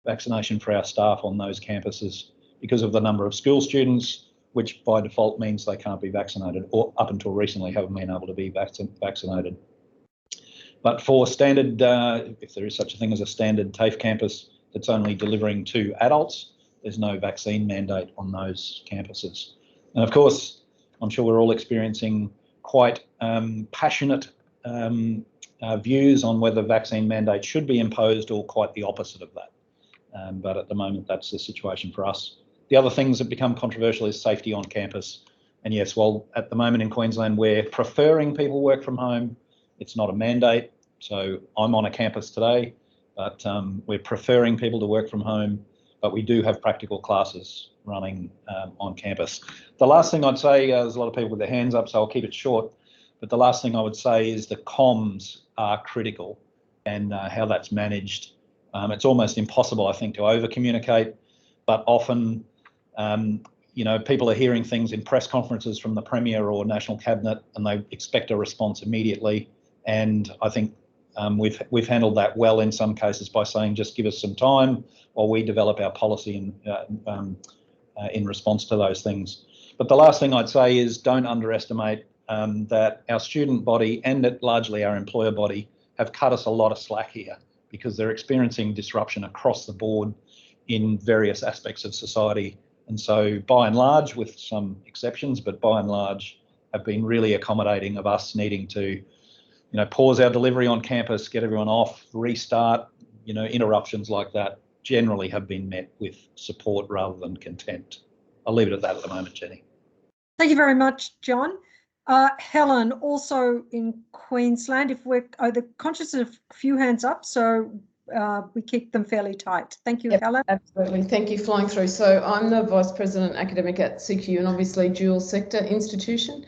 vaccination for our staff on those campuses because of the number of school students, which by default means they can't be vaccinated, or up until recently haven't been able to be vaccinated. But for standard, if there is such a thing as a standard TAFE campus that's only delivering to adults, there's no vaccine mandate on those campuses. And of course, I'm sure we're all experiencing quite passionate views on whether vaccine mandate should be imposed or quite the opposite of that. But at the moment, that's the situation for us. The other things that become controversial is safety on campus. And yes, well, at the moment in Queensland, we're preferring people work from home. It's not a mandate. So I'm on a campus today, but we're preferring people to work from home. But we do have practical classes running on campus. The last thing I'd say, there's a lot of people with their hands up, so I'll keep it short. But the last thing I would say is the comms are critical, and how that's managed. It's almost impossible, I think, to over-communicate, but often, people are hearing things in press conferences from the Premier or National Cabinet, and they expect a response immediately. And I think we've handled that well in some cases by saying, just give us some time while we develop our policy in response to those things. But the last thing I'd say is don't underestimate that our student body and largely our employer body have cut us a lot of slack here, because they're experiencing disruption across the board in various aspects of society. And so by and large, with some exceptions, but by and large have been really accommodating of us needing to pause our delivery on campus, get everyone off, restart. Interruptions like that generally have been met with support rather than contempt. I'll leave it at that at the moment, Jenny. Thank you very much, John. Helen, also in Queensland, if we're conscious of a few hands up, so we keep them fairly tight. Thank you, Yep, Helen. absolutely. Thank you. Flying through. So I'm the Vice President Academic at CQ, and obviously dual sector institution.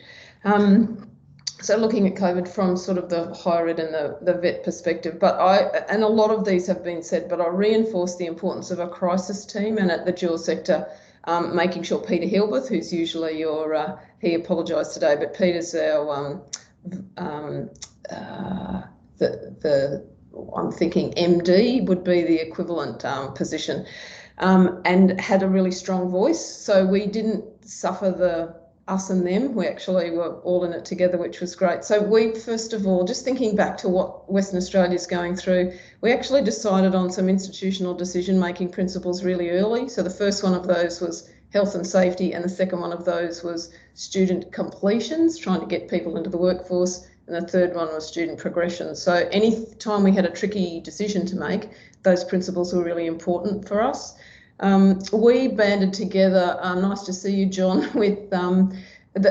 So looking at COVID from sort of the higher ed and the vet perspective, but and a lot of these have been said, but I reinforce the importance of a crisis team, and at the dual sector, making sure Peter Hilbert, who's usually your, he apologised today, but Peter's our, I'm thinking MD would be the equivalent position, and had a really strong voice. So we didn't suffer the us and them, we actually were all in it together, which was great. So we, first of all, just thinking back to what Western Australia is going through, we actually decided on some institutional decision-making principles really early. So the first one of those was health and safety, and the second one of those was student completions, trying to get people into the workforce, and the third one was student progression. So any time we had a tricky decision to make, those principles were really important for us. We banded together, nice to see you, John, with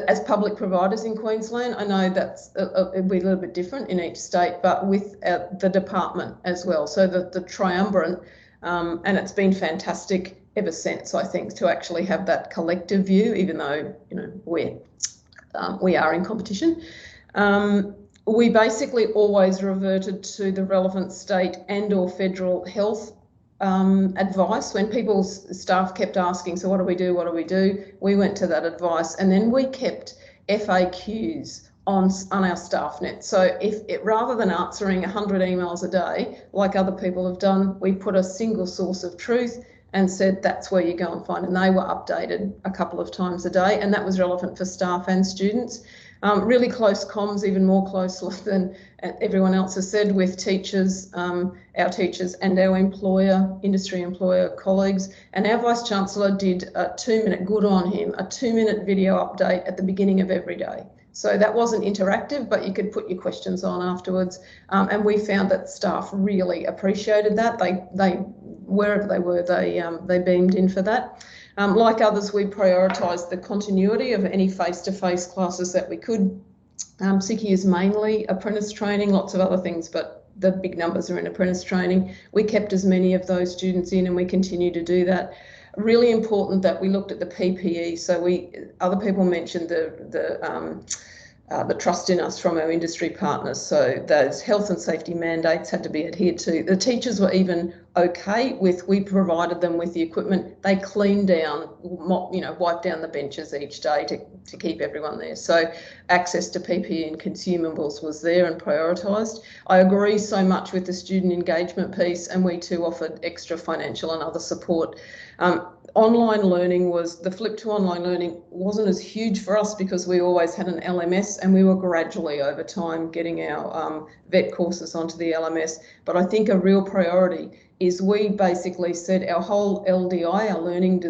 as public providers in Queensland. I know that's it'll be a little bit different in each state, but with the department as well. So the triumvirate, and it's been fantastic ever since, I think, to actually have that collective view, even though, you know, we are in competition. We basically always reverted to the relevant state and or federal health advice. When people's staff kept asking, so what do we do, what do we do? We went to that advice, and then we kept FAQs on our staff net. So if it, rather than answering 100 emails a day, like other people have done, we put a single source of truth and said that's where you go and find, and they were updated a couple of times a day, and that was relevant for staff and students. Really close comms, even more close than everyone else has said, with teachers, our teachers and our industry employer colleagues. And our Vice-Chancellor did a 2-minute, good on him, a 2-minute video update at the beginning of every day. So that wasn't interactive, but you could put your questions on afterwards. And we found that staff really appreciated that. They wherever they were, they beamed in for that. Like others, we prioritised the continuity of any face-to-face classes that we could. CQ is mainly apprentice training, lots of other things, but the big numbers are in apprentice training. We kept as many of those students in, and we continue to do that. Really important that we looked at the PPE. So other people mentioned the trust in us from our industry partners. So those health and safety mandates had to be adhered to. The teachers were even okay with, we provided them with the equipment. They cleaned down, wiped down the benches each day to keep everyone there. So access to PPE and consumables was there and prioritised. I agree so much with the student engagement piece, and we too offered extra financial and other support. Online learning the flip to online learning wasn't as huge for us because we always had an LMS, and we were gradually over time getting our vet courses onto the LMS. But I think a real priority is we basically said our whole LDI, our learning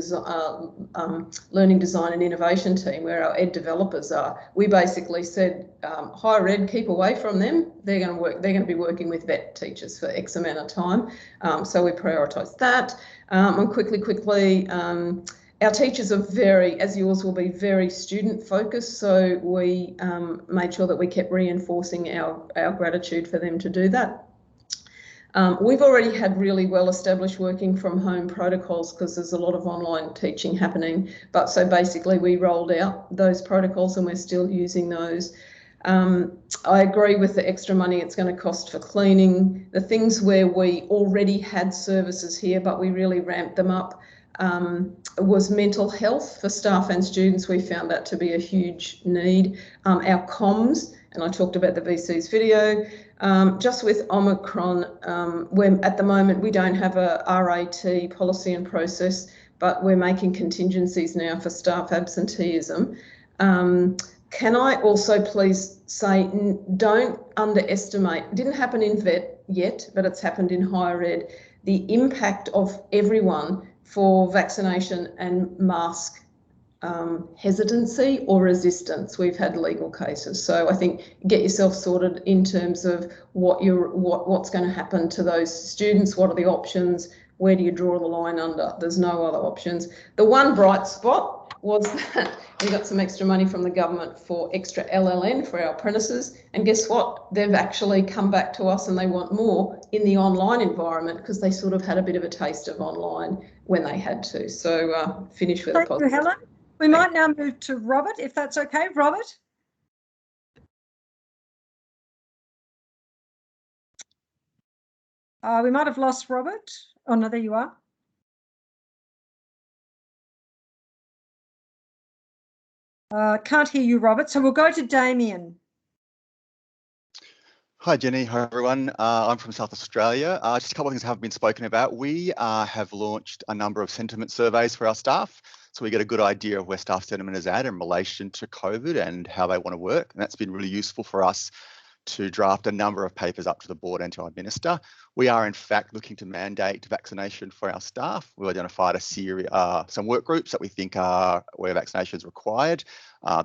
design and innovation team, where our ed developers are, we basically said higher ed, keep away from them. They're going to be working with vet teachers for X amount of time. So we prioritised that. And quickly, our teachers are very, as yours will be, very student focused. So we made sure that we kept reinforcing our gratitude for them to do that. We've already had really well established working from home protocols because there's a lot of online teaching happening. But so basically we rolled out those protocols, and we're still using those. I agree with the extra money it's going to cost for cleaning. The things where we already had services here, but we really ramped them up, was mental health for staff and students. We found that to be a huge need. Our comms, and I talked about the VC's video, just with Omicron, at the moment we don't have a RAT policy and process, but we're making contingencies now for staff absenteeism. Can I also please say, don't underestimate, it didn't happen in vet yet, but it's happened in higher ed, the impact of everyone for vaccination and mask hesitancy or resistance. We've had legal cases. So I think get yourself sorted in terms of what's going to happen to those students, what are the options, where do you draw the line under? There's no other options. The one bright spot was that we got some extra money from the government for extra LLN for our apprentices. And guess what? They've actually come back to us and they want more in the online environment because they sort of had a bit of a taste of online when they had to. So finish with a positive. Thank you, Helen. We might now move to Robert, if that's okay. Robert? We might have lost Robert. Oh, no, there you are. Can't hear you, Robert. So we'll go to Damien. Hi, Jenny. Hi, everyone. I'm from South Australia. Just a couple of things that haven't been spoken about. We have launched a number of sentiment surveys for our staff, so we get a good idea of where staff sentiment is at in relation to COVID and how they want to work. And that's been really useful for us to draft a number of papers up to the board and to our minister. We are in fact looking to mandate vaccination for our staff. We've identified a series, some work groups that we think are where vaccination is required.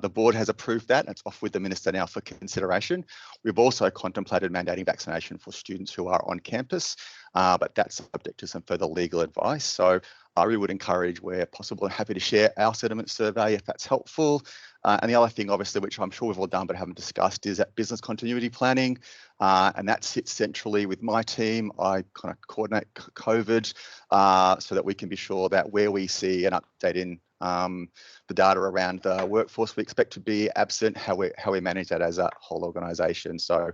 The board has approved that and it's off with the minister now for consideration. We've also contemplated mandating vaccination for students who are on campus, but that's subject to some further legal advice. So I really would encourage, where possible, and happy to share our sentiment survey if that's helpful. And the other thing, obviously, which I'm sure we've all done but haven't discussed, is that business continuity planning. And that sits centrally with my team. I kind of coordinate COVID so that we can be sure that where we see an update in the data around the workforce we expect to be absent, how we manage that as a whole organisation. So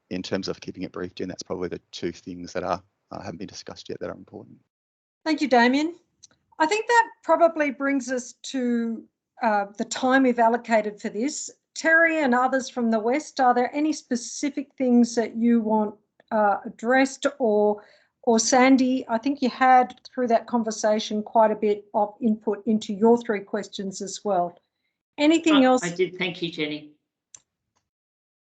in terms of keeping it brief, Jen, that's probably the two things that haven't been discussed yet that are important. Thank you, Damien. I think that probably brings us to the time we've allocated for this. Terry and others from the West, are there any specific things that you want addressed, or Sandy, I think you had through that conversation quite a bit of input into your three questions as well. Anything else? I did, thank you, Jenny.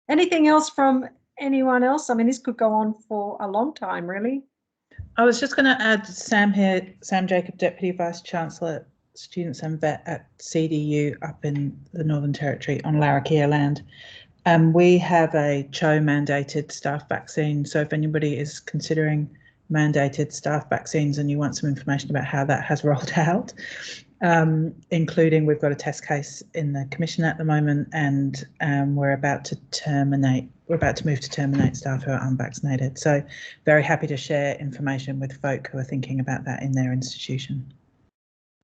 Anything else from anyone else? I mean, this could go on for a long time, really. I was just going to add Sam here, Sam Jacob, Deputy Vice Chancellor, Students and Vet at CDU up in the Northern Territory on Larrakia land. We have a CHO mandated staff vaccine. So if anybody is considering mandated staff vaccines and you want some information about how that has rolled out, including we've got a test case in the Commission at the moment, and we're about to move to terminate staff who are unvaccinated. So very happy to share information with folk who are thinking about that in their institution.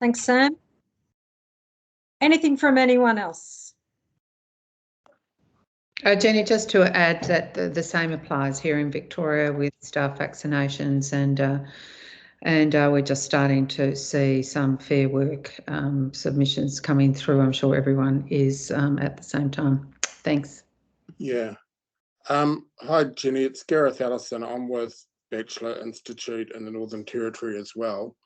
Thanks, Sam. Anything from anyone else? Jenny, just to add that the same applies here in Victoria with staff vaccinations, and we're just starting to see some Fair Work submissions coming through. I'm sure everyone is at the same time. Thanks. Yeah. Hi, Jenny. It's Gareth Allison. I'm with Bachelor Institute in the Northern Territory as well.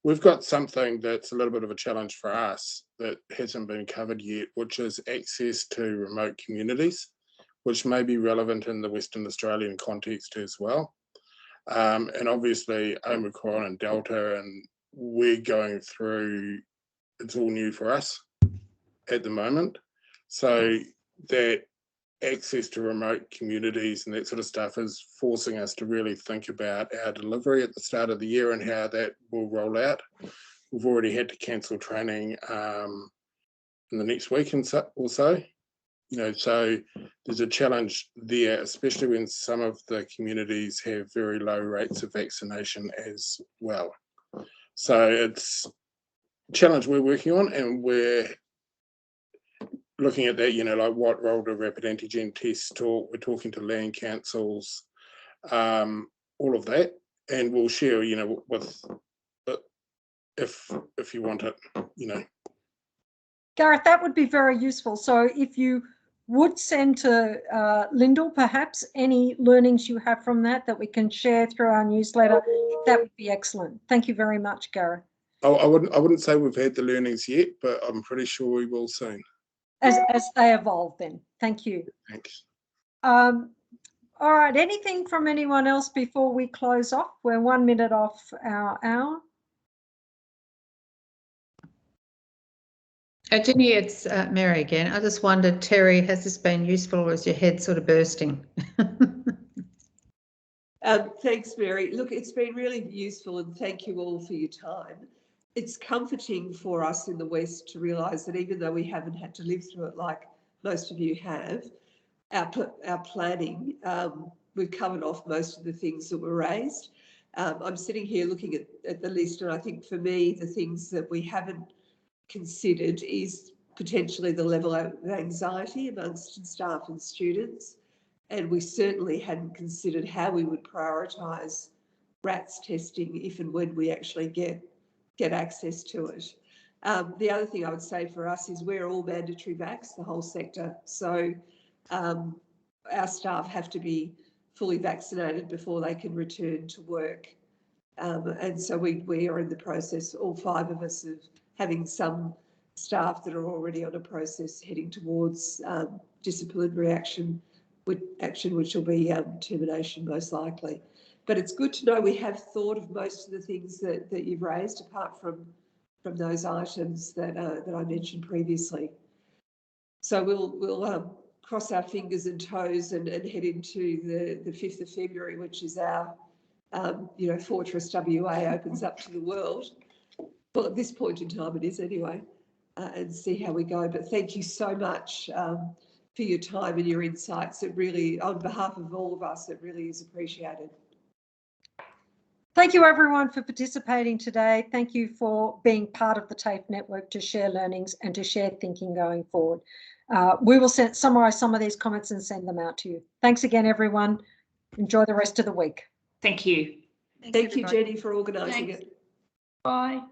We've got something that's a little bit of a challenge for us that hasn't been covered yet, which is access to remote communities, which may be relevant in the Western Australian context as well. And obviously Omicron and Delta, and we're going through, it's all new for us at the moment. So that access to remote communities and that sort of stuff is forcing us to really think about our delivery at the start of the year and how that will roll out. We've already had to cancel training in the next week or so. So there's a challenge there, especially when some of the communities have very low rates of vaccination as well. So it's a challenge we're working on, and we're looking at that, like what role do rapid antigen tests talk? We're talking to land councils, all of that, and we'll share, with if you want it, Gareth, that would be very useful. So if you would send to Lyndall, perhaps, any learnings you have from that we can share through our newsletter, that would be excellent. Thank you very much, Gareth. Oh, I wouldn't say we've had the learnings yet, but I'm pretty sure we will soon. As they evolve then. Thank you. Thanks. All right, anything from anyone else before we close off? We're 1 minute off our hour. Jenny, it's Mary again. I just wondered, Terry, has this been useful, or is your head sort of bursting? Thanks, Mary. Look, it's been really useful, and thank you all for your time. it's comforting for us in the West to realise that even though we haven't had to live through it like most of you have, our planning, we've covered off most of the things that were raised. I'm sitting here looking at the list, and I think for me, the things that we haven't considered is potentially the level of anxiety amongst staff and students. And we certainly hadn't considered how we would prioritise RATS testing if and when we actually get access to it. The other thing I would say for us is we're all mandatory vax, the whole sector. So our staff have to be fully vaccinated before they can return to work. And so we are in the process, all 5 of us, of having some staff that are already on a process heading towards disciplinary action, which will be termination most likely. But it's good to know we have thought of most of the things that you've raised, apart from those items that I mentioned previously. So we'll cross our fingers and toes and head into the 5th of February, which is our Fortress WA opens up to the world. Well, at this point in time it is anyway, and see how we go. But thank you so much for your time and your insights. It really, on behalf of all of us, it really is appreciated. Thank you everyone for participating today. Thank you for being part of the TAFE network to share learnings and to share thinking going forward. We will summarise some of these comments and send them out to you. Thanks again, everyone. Enjoy the rest of the week. Thank you. Thank you, Jenny, for organising it. Bye.